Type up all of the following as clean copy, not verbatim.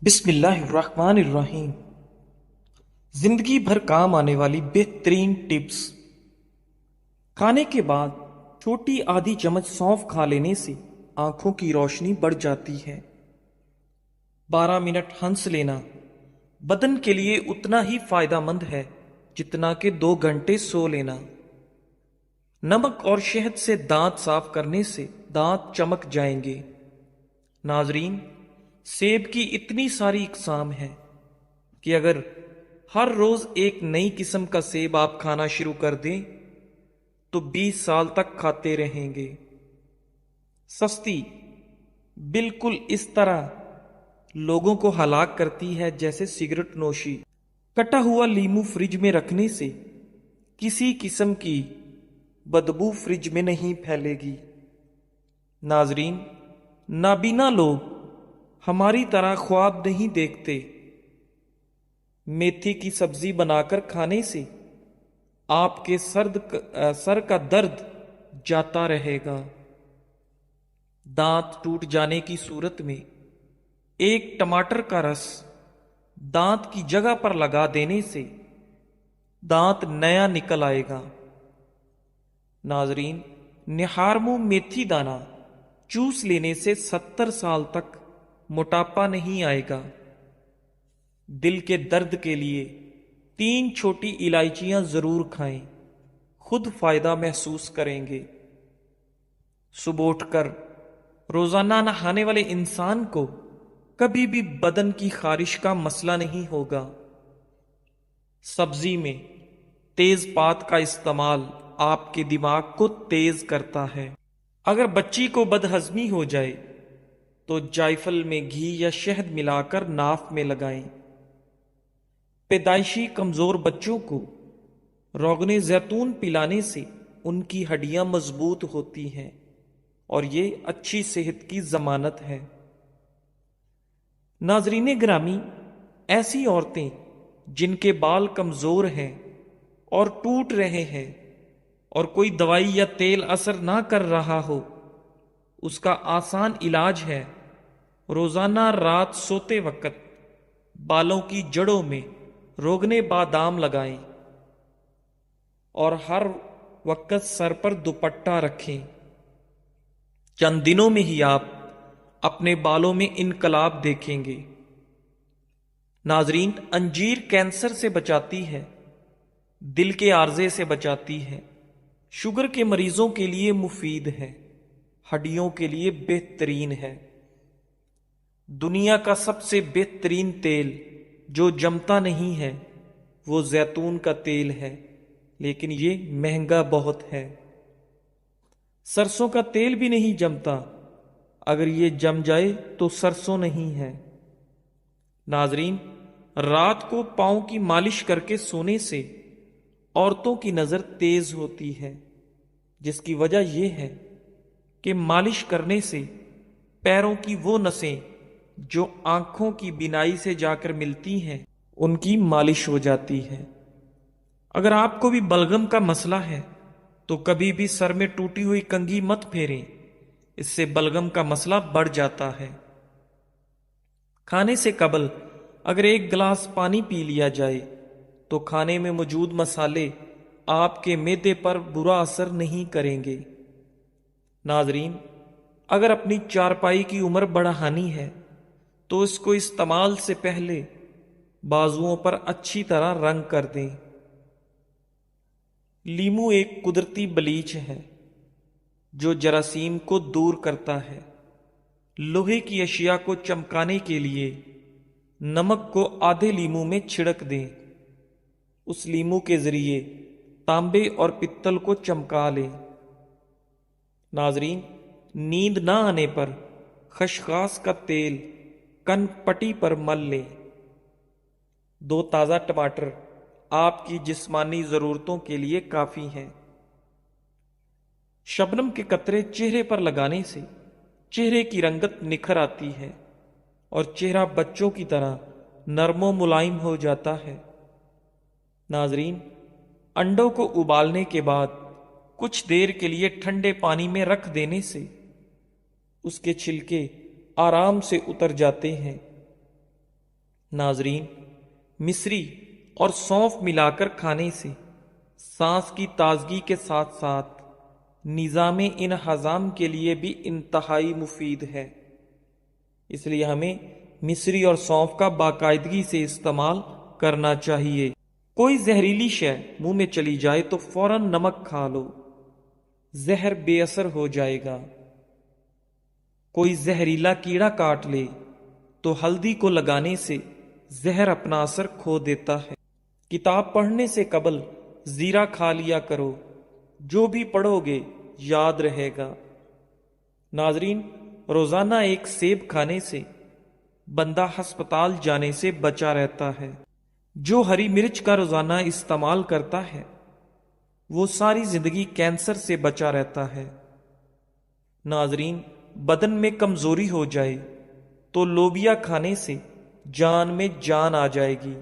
بسم اللہ الرحمن الرحیم۔ زندگی بھر کام آنے والی بہترین ٹپس۔ کھانے کے بعد چھوٹی آدھی چمچ سونف کھا لینے سے آنکھوں کی روشنی بڑھ جاتی ہے۔ 12 منٹ ہنس لینا بدن کے لیے اتنا ہی فائدہ مند ہے جتنا کہ 2 گھنٹے سو لینا۔ نمک اور شہد سے دانت صاف کرنے سے دانت چمک جائیں گے۔ ناظرین، سیب کی اتنی ساری اقسام ہیں کہ اگر ہر روز ایک نئی قسم کا سیب آپ کھانا شروع کر دیں تو 20 سال تک کھاتے رہیں گے۔ سستی بالکل اس طرح لوگوں کو ہلاک کرتی ہے جیسے سگریٹ نوشی۔ کٹا ہوا لیمو فریج میں رکھنے سے کسی قسم کی بدبو فریج میں نہیں پھیلے گی۔ ناظرین، نابینا لوگ ہماری طرح خواب نہیں دیکھتے۔ میتھی کی سبزی بنا کر کھانے سے آپ کے سر کا درد جاتا رہے گا۔ دانت ٹوٹ جانے کی صورت میں ایک ٹماٹر کا رس دانت کی جگہ پر لگا دینے سے دانت نیا نکل آئے گا۔ ناظرین، نہار منہ میتھی دانہ چوس لینے سے 70 سال تک موٹاپا نہیں آئے گا۔ دل کے درد کے لیے 3 چھوٹی الائچیاں ضرور کھائیں، خود فائدہ محسوس کریں گے۔ صبح اٹھ کر روزانہ نہانے والے انسان کو کبھی بھی بدن کی خارش کا مسئلہ نہیں ہوگا۔ سبزی میں تیز پات کا استعمال آپ کے دماغ کو تیز کرتا ہے۔ اگر بچی کو بدہضمی ہو جائے تو جائفل میں گھی یا شہد ملا کر ناف میں لگائیں۔ پیدائشی کمزور بچوں کو روغن زیتون پلانے سے ان کی ہڈیاں مضبوط ہوتی ہیں اور یہ اچھی صحت کی ضمانت ہے۔ ناظرین گرامی، ایسی عورتیں جن کے بال کمزور ہیں اور ٹوٹ رہے ہیں اور کوئی دوائی یا تیل اثر نہ کر رہا ہو، اس کا آسان علاج ہے روزانہ رات سوتے وقت بالوں کی جڑوں میں روغن بادام لگائیں اور ہر وقت سر پر دوپٹہ رکھیں۔ چند دنوں میں ہی آپ اپنے بالوں میں انقلاب دیکھیں گے۔ ناظرین، انجیر کینسر سے بچاتی ہے، دل کے عارضے سے بچاتی ہے، شوگر کے مریضوں کے لیے مفید ہے، ہڈیوں کے لیے بہترین ہے۔ دنیا کا سب سے بہترین تیل جو جمتا نہیں ہے وہ زیتون کا تیل ہے، لیکن یہ مہنگا بہت ہے۔ سرسوں کا تیل بھی نہیں جمتا، اگر یہ جم جائے تو سرسوں نہیں ہے۔ ناظرین، رات کو پاؤں کی مالش کر کے سونے سے عورتوں کی نظر تیز ہوتی ہے، جس کی وجہ یہ ہے کہ مالش کرنے سے پیروں کی وہ نسیں جو آنکھوں کی بینائی سے جا کر ملتی ہیں ان کی مالش ہو جاتی ہے۔ اگر آپ کو بھی بلغم کا مسئلہ ہے تو کبھی بھی سر میں ٹوٹی ہوئی کنگھی مت پھیریں، اس سے بلغم کا مسئلہ بڑھ جاتا ہے۔ کھانے سے قبل اگر 1 گلاس پانی پی لیا جائے تو کھانے میں موجود مسالے آپ کے معدے پر برا اثر نہیں کریں گے۔ ناظرین، اگر اپنی چارپائی کی عمر بڑھانی ہے تو اس کو استعمال سے پہلے بازوؤں پر اچھی طرح رنگ کر دیں۔ لیمو ایک قدرتی بلیچ ہے جو جراثیم کو دور کرتا ہے۔ لوہے کی اشیاء کو چمکانے کے لیے نمک کو آدھے لیمو میں چھڑک دیں۔ اس لیمو کے ذریعے تانبے اور پتل کو چمکا لیں۔ ناظرین، نیند نہ آنے پر خشخاش کا تیل کن پٹی پر مل لیں۔ 2 تازہ ٹماٹر آپ کی جسمانی ضرورتوں کے لیے کافی ہیں۔ شبنم کے قطرے چہرے پر لگانے سے چہرے کی رنگت نکھر آتی ہے اور چہرہ بچوں کی طرح نرم و ملائم ہو جاتا ہے۔ ناظرین، انڈوں کو ابالنے کے بعد کچھ دیر کے لیے ٹھنڈے پانی میں رکھ دینے سے اس کے چھلکے آرام سے اتر جاتے ہیں۔ ناظرین، مصری اور سونف ملا کر کھانے سے سانس کی تازگی کے ساتھ ساتھ نظام انہضام کے لیے بھی انتہائی مفید ہے۔ اس لیے ہمیں مصری اور سونف کا باقاعدگی سے استعمال کرنا چاہیے۔ کوئی زہریلی شے منہ میں چلی جائے تو فوراً نمک کھا لو، زہر بے اثر ہو جائے گا۔ کوئی زہریلا کیڑا کاٹ لے تو ہلدی کو لگانے سے زہر اپنا اثر کھو دیتا ہے۔ کتاب پڑھنے سے قبل زیرہ کھا لیا کرو، جو بھی پڑھو گے یاد رہے گا۔ ناظرین، روزانہ ایک سیب کھانے سے بندہ ہسپتال جانے سے بچا رہتا ہے۔ جو ہری مرچ کا روزانہ استعمال کرتا ہے وہ ساری زندگی کینسر سے بچا رہتا ہے۔ ناظرین، بدن میں کمزوری ہو جائے تو لوبیا کھانے سے جان میں جان آ جائے گی۔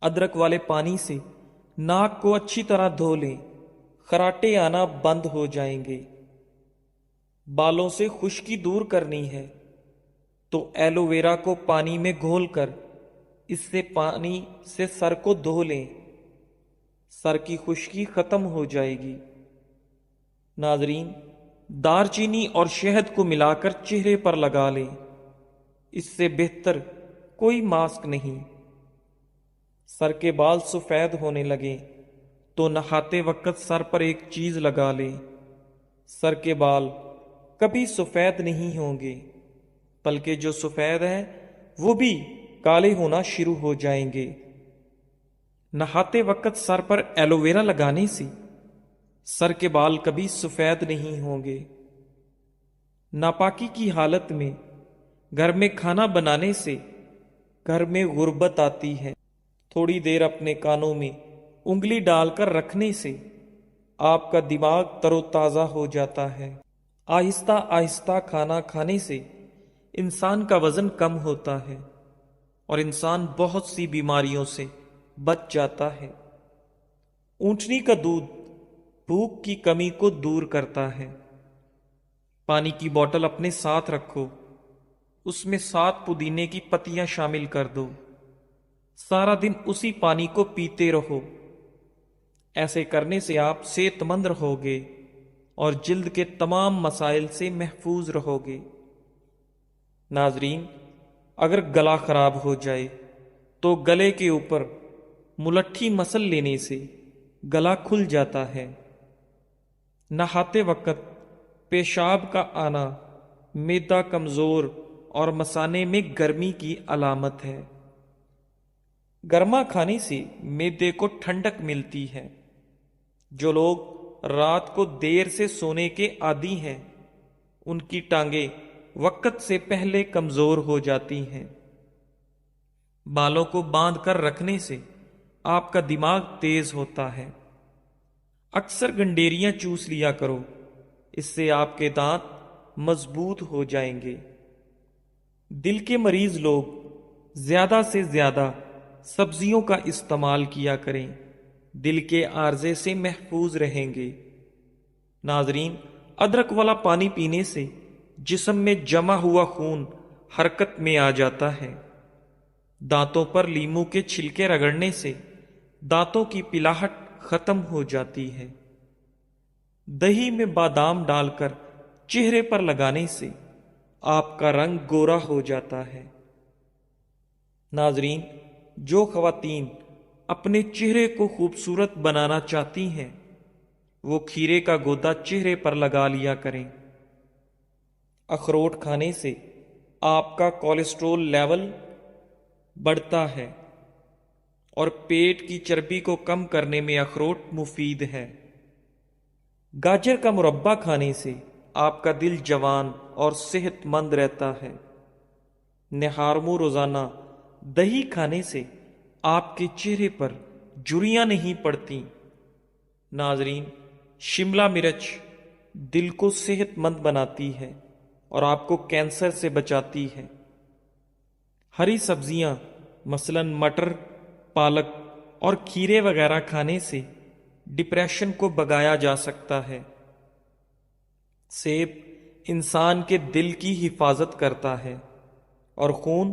ادرک والے پانی سے ناک کو اچھی طرح دھو لیں، خراٹے آنا بند ہو جائیں گے۔ بالوں سے خشکی دور کرنی ہے تو ایلو ویرا کو پانی میں گھول کر اس سے پانی سے سر کو دھو لیں، سر کی خشکی ختم ہو جائے گی۔ ناظرین، دار چینی اور شہد کو ملا کر چہرے پر لگا لیں، اس سے بہتر کوئی ماسک نہیں۔ سر کے بال سفید ہونے لگیں تو نہاتے وقت سر پر ایک چیز لگا لیں، سر کے بال کبھی سفید نہیں ہوں گے، بلکہ جو سفید ہیں وہ بھی کالے ہونا شروع ہو جائیں گے۔ نہاتے وقت سر پر ایلو ویرا لگانے سے سر کے بال کبھی سفید نہیں ہوں گے۔ ناپاکی کی حالت میں گھر میں کھانا بنانے سے گھر میں غربت آتی ہے۔ تھوڑی دیر اپنے کانوں میں انگلی ڈال کر رکھنے سے آپ کا دماغ تر و تازہ ہو جاتا ہے۔ آہستہ آہستہ کھانا کھانے سے انسان کا وزن کم ہوتا ہے اور انسان بہت سی بیماریوں سے بچ جاتا ہے۔ اونٹنی کا دودھ بھوک کی کمی کو دور کرتا ہے۔ پانی کی بوتل اپنے ساتھ رکھو، اس میں 7 پودینے کی پتیاں شامل کر دو، سارا دن اسی پانی کو پیتے رہو۔ ایسے کرنے سے آپ صحت مند رہو گے اور جلد کے تمام مسائل سے محفوظ رہو گے۔ ناظرین، اگر گلا خراب ہو جائے تو گلے کے اوپر ملٹھی مسل لینے سے گلا کھل جاتا ہے۔ نہاتے وقت پیشاب کا آنا معدہ کمزور اور مثانے میں گرمی کی علامت ہے۔ گرما کھانے سے معدے کو ٹھنڈک ملتی ہے۔ جو لوگ رات کو دیر سے سونے کے عادی ہیں ان کی ٹانگیں وقت سے پہلے کمزور ہو جاتی ہیں۔ بالوں کو باندھ کر رکھنے سے آپ کا دماغ تیز ہوتا ہے۔ اکثر گنڈیریاں چوس لیا کرو، اس سے آپ کے دانت مضبوط ہو جائیں گے۔ دل کے مریض لوگ زیادہ سے زیادہ سبزیوں کا استعمال کیا کریں، دل کے عارضے سے محفوظ رہیں گے۔ ناظرین، ادرک والا پانی پینے سے جسم میں جمع ہوا خون حرکت میں آ جاتا ہے۔ دانتوں پر لیموں کے چھلکے رگڑنے سے دانتوں کی پلاہٹ ختم ہو جاتی ہے۔ دہی میں بادام ڈال کر چہرے پر لگانے سے آپ کا رنگ گورا ہو جاتا ہے۔ ناظرین، جو خواتین اپنے چہرے کو خوبصورت بنانا چاہتی ہیں وہ کھیرے کا گودا چہرے پر لگا لیا کریں۔ اخروٹ کھانے سے آپ کا کولیسٹرول لیول بڑھتا ہے اور پیٹ کی چربی کو کم کرنے میں اخروٹ مفید ہے۔ گاجر کا مربع کھانے سے آپ کا دل جوان اور صحت مند رہتا ہے۔ نہارمو روزانہ دہی کھانے سے آپ کے چہرے پر جھریاں نہیں پڑتی۔ ناظرین، شملہ مرچ دل کو صحت مند بناتی ہے اور آپ کو کینسر سے بچاتی ہے۔ ہری سبزیاں مثلاً مٹر، پالک اور کھیرے وغیرہ کھانے سے ڈپریشن کو بھگایا جا سکتا ہے۔ سیب انسان کے دل کی حفاظت کرتا ہے اور خون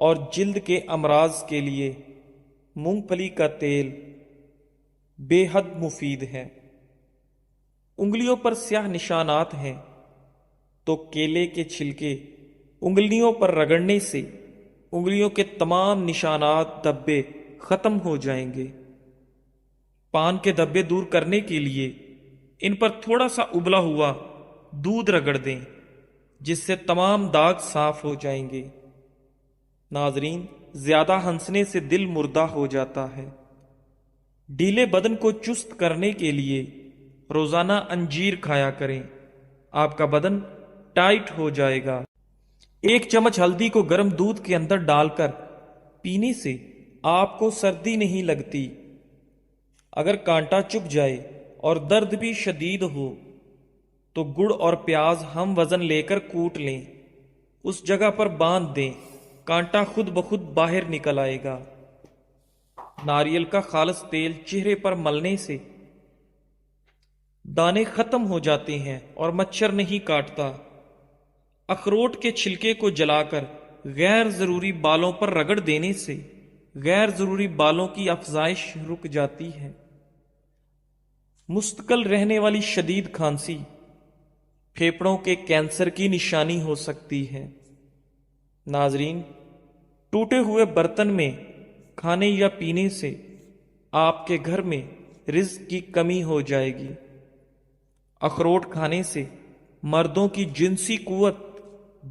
اور جلد کے امراض کے لیے مونگ پھلی کا تیل بے حد مفید ہے۔ انگلیوں پر سیاہ نشانات ہیں تو کیلے کے چھلکے انگلیوں پر رگڑنے سے انگلیوں کے تمام نشانات دھبے ختم ہو جائیں گے۔ پان کے دھبے دور کرنے کے لیے ان پر تھوڑا سا ابلا ہوا دودھ رگڑ دیں، جس سے تمام داغ صاف ہو جائیں گے۔ ناظرین، زیادہ ہنسنے سے دل مردہ ہو جاتا ہے۔ ڈھیلے بدن کو چست کرنے کے لیے روزانہ انجیر کھایا کریں، آپ کا بدن ٹائٹ ہو جائے گا۔ 1 چمچ ہلدی کو گرم دودھ کے اندر ڈال کر پینے سے آپ کو سردی نہیں لگتی۔ اگر کانٹا چبھ جائے اور درد بھی شدید ہو تو گڑ اور پیاز ہم وزن لے کر کوٹ لیں، اس جگہ پر باندھ دیں، کانٹا خود بخود باہر نکل آئے گا۔ ناریل کا خالص تیل چہرے پر ملنے سے دانے ختم ہو جاتے ہیں اور مچھر نہیں کاٹتا۔ اخروٹ کے چھلکے کو جلا کر غیر ضروری بالوں پر رگڑ دینے سے غیر ضروری بالوں کی افزائش رک جاتی ہے۔ مستقل رہنے والی شدید کھانسی پھیپھڑوں کے کینسر کی نشانی ہو سکتی ہے۔ ناظرین، ٹوٹے ہوئے برتن میں کھانے یا پینے سے آپ کے گھر میں رزق کی کمی ہو جائے گی۔ اخروٹ کھانے سے مردوں کی جنسی قوت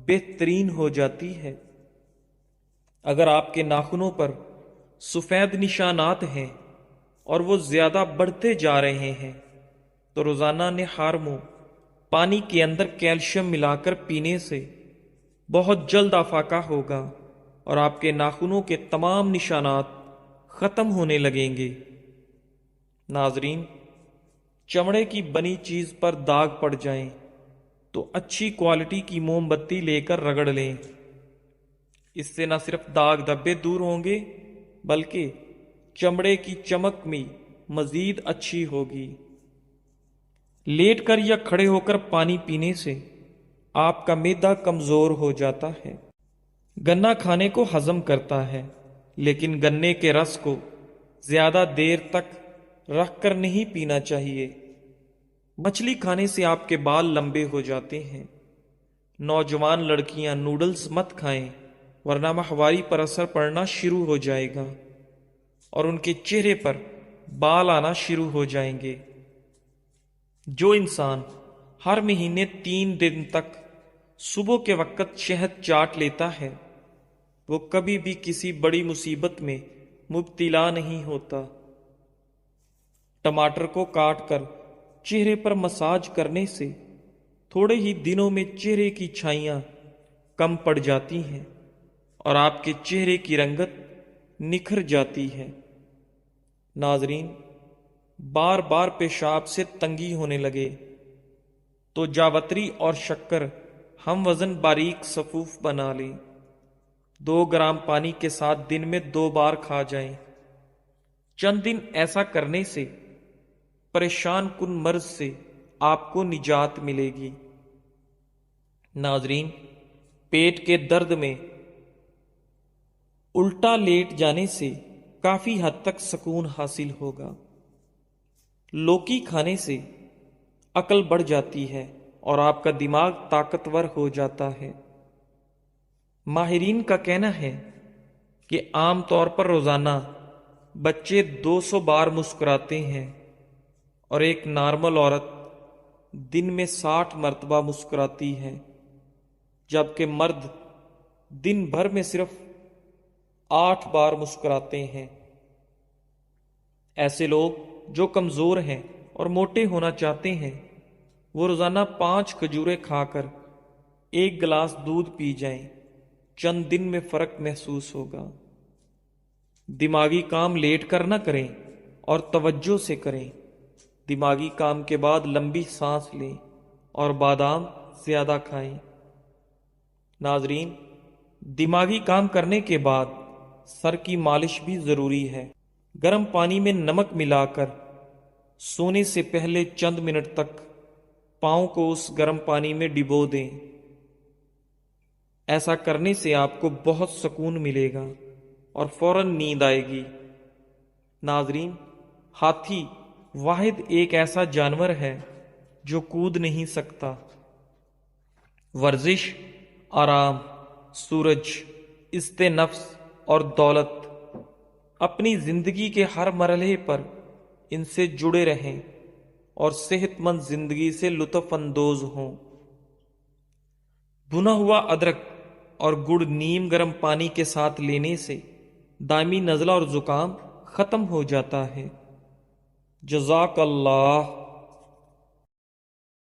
بہترین ہو جاتی ہے۔ اگر آپ کے ناخنوں پر سفید نشانات ہیں اور وہ زیادہ بڑھتے جا رہے ہیں تو روزانہ نہار منہ پانی کے اندر کیلشیم ملا کر پینے سے بہت جلد افاقہ ہوگا اور آپ کے ناخنوں کے تمام نشانات ختم ہونے لگیں گے۔ ناظرین، چمڑے کی بنی چیز پر داغ پڑ جائیں تو اچھی کوالٹی کی موم بتی لے کر رگڑ لیں، اس سے نہ صرف داغ دھبے دور ہوں گے بلکہ چمڑے کی چمک بھی مزید اچھی ہوگی۔ لیٹ کر یا کھڑے ہو کر پانی پینے سے آپ کا معدہ کمزور ہو جاتا ہے۔ گنا کھانے کو ہضم کرتا ہے، لیکن گنے کے رس کو زیادہ دیر تک رکھ کر نہیں پینا چاہیے۔ مچھلی کھانے سے آپ کے بال لمبے ہو جاتے ہیں۔ نوجوان لڑکیاں نوڈلز مت کھائیں ورنہ ماہواری پر اثر پڑنا شروع ہو جائے گا اور ان کے چہرے پر بال آنا شروع ہو جائیں گے۔ جو انسان ہر مہینے 3 دن تک صبح کے وقت شہد چاٹ لیتا ہے وہ کبھی بھی کسی بڑی مصیبت میں مبتلا نہیں ہوتا۔ ٹماٹر کو کاٹ کر چہرے پر مساج کرنے سے تھوڑے ہی دنوں میں چہرے کی چھائیاں کم پڑ جاتی ہیں اور آپ کے چہرے کی رنگت نکھر جاتی ہے۔ ناظرین، بار بار پیشاب سے تنگی ہونے لگے تو جاوتری اور شکر ہم وزن باریک صفوف بنا لیں، 2 گرام پانی کے ساتھ دن میں 2 بار کھا جائیں۔ چند دن ایسا کرنے سے پریشان کن مرض سے آپ کو نجات ملے گی۔ ناظرین، پیٹ کے درد میں الٹا لیٹ جانے سے کافی حد تک سکون حاصل ہوگا۔ لوکی کھانے سے عقل بڑھ جاتی ہے اور آپ کا دماغ طاقتور ہو جاتا ہے۔ ماہرین کا کہنا ہے کہ عام طور پر روزانہ بچے 200 بار مسکراتے ہیں اور ایک نارمل عورت دن میں 60 مرتبہ مسکراتی ہے، جبکہ مرد دن بھر میں صرف 8 بار مسکراتے ہیں۔ ایسے لوگ جو کمزور ہیں اور موٹے ہونا چاہتے ہیں وہ روزانہ 5 کھجوریں کھا کر 1 گلاس دودھ پی جائیں، چند دن میں فرق محسوس ہوگا۔ دماغی کام لیٹ کر نہ کریں اور توجہ سے کریں۔ دماغی کام کے بعد لمبی سانس لیں اور بادام زیادہ کھائیں۔ ناظرین، دماغی کام کرنے کے بعد سر کی مالش بھی ضروری ہے۔ گرم پانی میں نمک ملا کر سونے سے پہلے چند منٹ تک پاؤں کو اس گرم پانی میں ڈبو دیں۔ ایسا کرنے سے آپ کو بہت سکون ملے گا اور فوراً نیند آئے گی۔ ناظرین، ہاتھی واحد ایک ایسا جانور ہے جو کود نہیں سکتا۔ ورزش، آرام، سورج، عزت نفس اور دولت، اپنی زندگی کے ہر مرحلے پر ان سے جڑے رہیں اور صحت مند زندگی سے لطف اندوز ہوں۔ بھنا ہوا ادرک اور گڑ نیم گرم پانی کے ساتھ لینے سے دائمی نزلہ اور زکام ختم ہو جاتا ہے۔ جزاک اللہ۔